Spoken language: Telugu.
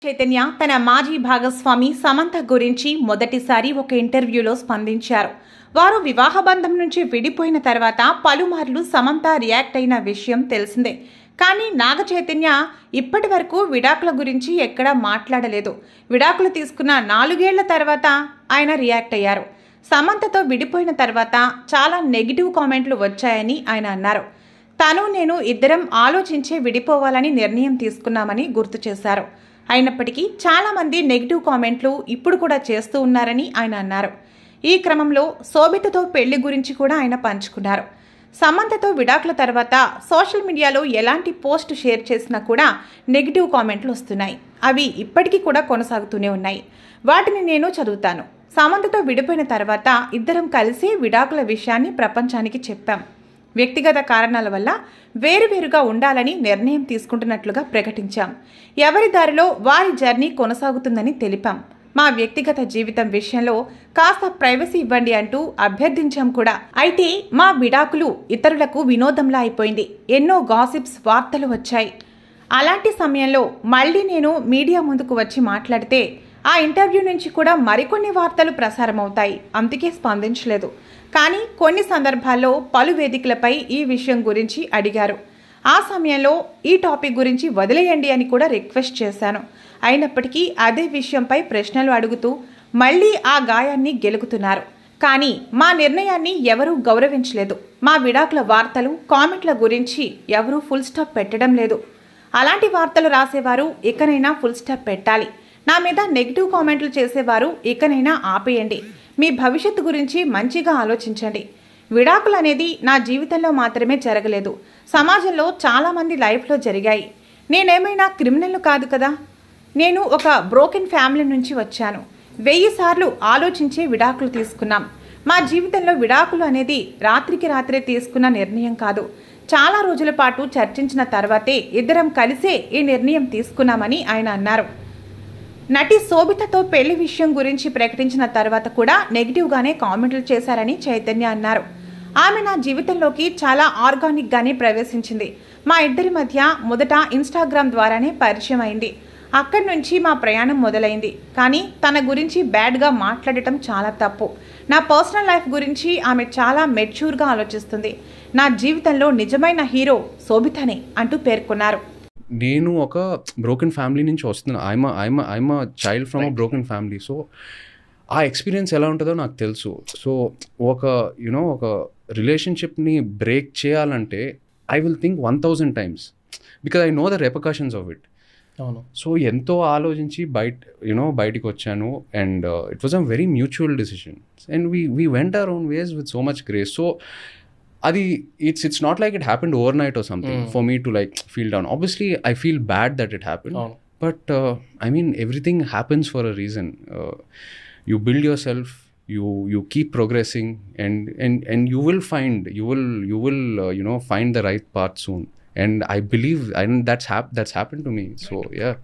చైతన్య తన మాజీ భాగస్వామి సమంత గురించి మొదటిసారి ఒక ఇంటర్వ్యూలో స్పందించారు. వారు వివాహ బంధం నుంచి విడిపోయిన తర్వాత పలుమార్లు సమంత రియాక్ట్ అయిన విషయం తెలిసిందే. కానీ నాగ చైతన్య ఇప్పటి వరకు విడాకుల గురించి ఎక్కడా మాట్లాడలేదు. విడాకులు తీసుకున్న 4 ఏళ్ల తర్వాత ఆయన రియాక్ట్ అయ్యారు. సమంతతో విడిపోయిన తర్వాత చాలా నెగిటివ్ కామెంట్లు వచ్చాయని ఆయన అన్నారు. నేను ఇద్దరం ఆలోచించే విడిపోవాలని నిర్ణయం తీసుకున్నామని గుర్తు చేశారు. అయినప్పటికీ చాలామంది నెగిటివ్ కామెంట్లు ఇప్పుడు కూడా చేస్తూ ఉన్నారని ఆయన అన్నారు. ఈ క్రమంలో శోభితతో పెళ్లి గురించి కూడా ఆయన పంచుకున్నారు. సమంతతో విడాకుల తర్వాత సోషల్ మీడియాలో ఎలాంటి పోస్ట్ షేర్ చేసినా కూడా నెగిటివ్ కామెంట్లు వస్తున్నాయి. అవి ఇప్పటికీ కూడా కొనసాగుతూనే ఉన్నాయి. వాటిని నేను చదువుతాను. సమంతతో విడిపోయిన తర్వాత ఇద్దరం కలిసి విడాకుల విషయాన్ని ప్రపంచానికి చెప్పాం. వ్యక్తిగత కారణాల వల్ల వేరువేరుగా ఉండాలని నిర్ణయం తీసుకుంటున్నట్లుగా ప్రకటించాం. ఎవరి దారిలో వారి జర్నీ కొనసాగుతుందని తెలిపాం. మా వ్యక్తిగత జీవితం విషయంలో కాస్త ప్రైవసీ ఇవ్వండి అంటూ అభ్యర్థించాం కూడా. అయితే మా విడాకులు ఇతరులకు వినోదంలా అయిపోయింది. ఎన్నో గాసిప్స్ వార్తలు వచ్చాయి. అలాంటి సమయంలో మళ్ళీ నేను మీడియా ముందుకు వచ్చి మాట్లాడితే ఆ ఇంటర్వ్యూ నుంచి కూడా మరికొన్ని వార్తలు ప్రసారమవుతాయి. అందుకే స్పందించలేదు. కానీ కొన్ని సందర్భాల్లో పలు వేదికలపై ఈ విషయం గురించి అడిగారు. ఆ సమయంలో ఈ టాపిక్ గురించి వదిలేయండి అని కూడా రిక్వెస్ట్ చేశాను. అయినప్పటికీ అదే విషయంపై ప్రశ్నలు అడుగుతూ మళ్ళీ ఆ గాయాన్ని గెలుకుతున్నారు. కానీ మా నిర్ణయాన్ని ఎవరూ గౌరవించలేదు. మా విడాకుల వార్తలు, కామెంట్ల గురించి ఎవరూ ఫుల్ స్టాప్ పెట్టడం లేదు. అలాంటి వార్తలు రాసేవారు ఇకనైనా ఫుల్ స్టాప్ పెట్టాలి. నా మీద నెగిటివ్ కామెంట్లు చేసేవారు ఇకనైనా ఆపేయండి. మీ భవిష్యత్తు గురించి మంచిగా ఆలోచించండి. విడాకులు అనేది నా జీవితంలో మాత్రమే జరగలేదు. సమాజంలో చాలామంది లైఫ్లో జరిగాయి. నేనేమైనా క్రిమినల్ కాదు కదా. నేను ఒక బ్రోకెన్ ఫ్యామిలీ నుంచి వచ్చాను. 1000 సార్లు ఆలోచించే విడాకులు తీసుకున్నాం. మా జీవితంలో విడాకులు అనేది రాత్రికి రాత్రే తీసుకున్న నిర్ణయం కాదు. చాలా రోజుల పాటు చర్చించిన తర్వాతే ఇద్దరం కలిసే ఈ నిర్ణయం తీసుకున్నామని ఆయన అన్నారు. నటి శోభితతో పెళ్లి విషయం గురించి ప్రకటించిన తర్వాత కూడా నెగిటివ్గానే కామెంట్లు చేశారని చైతన్య అన్నారు. ఆమె నా జీవితంలోకి చాలా ఆర్గానిక్గానే ప్రవేశించింది. మా ఇద్దరి మధ్య మొదట ఇన్స్టాగ్రామ్ ద్వారానే పరిచయం అయింది. అక్కడి నుంచి మా ప్రయాణం మొదలైంది. కానీ తన గురించి బ్యాడ్గా మాట్లాడటం చాలా తప్పు. నా పర్సనల్ లైఫ్ గురించి ఆమె చాలా మెచ్యూర్గా ఆలోచిస్తుంది. నా జీవితంలో నిజమైన హీరో శోభితనే అంటూ పేర్కొన్నారు. నేను ఒక బ్రోకెన్ ఫ్యామిలీ నుంచి వస్తున్నాను. I'm child from a broken family. So ఆ ఎక్స్పీరియన్స్ ఎలా ఉంటుందో నాకు తెలుసు. సో ఒక రిలేషన్షిప్ని బ్రేక్ చేయాలంటే I will think 1000 times because I know the repercussions of it. అవును. సో ఎంతో ఆలోచించి బయటికి వచ్చాను. And it was a very mutual decision and we went our own ways with so much grace. So అది it's not like it happened overnight or something for me to like feel down. Obviously I feel bad that it happened, but I mean everything happens for a reason. You build yourself, you keep progressing, and you will find find the right path soon. And I believe, and that's happened to me. So yeah.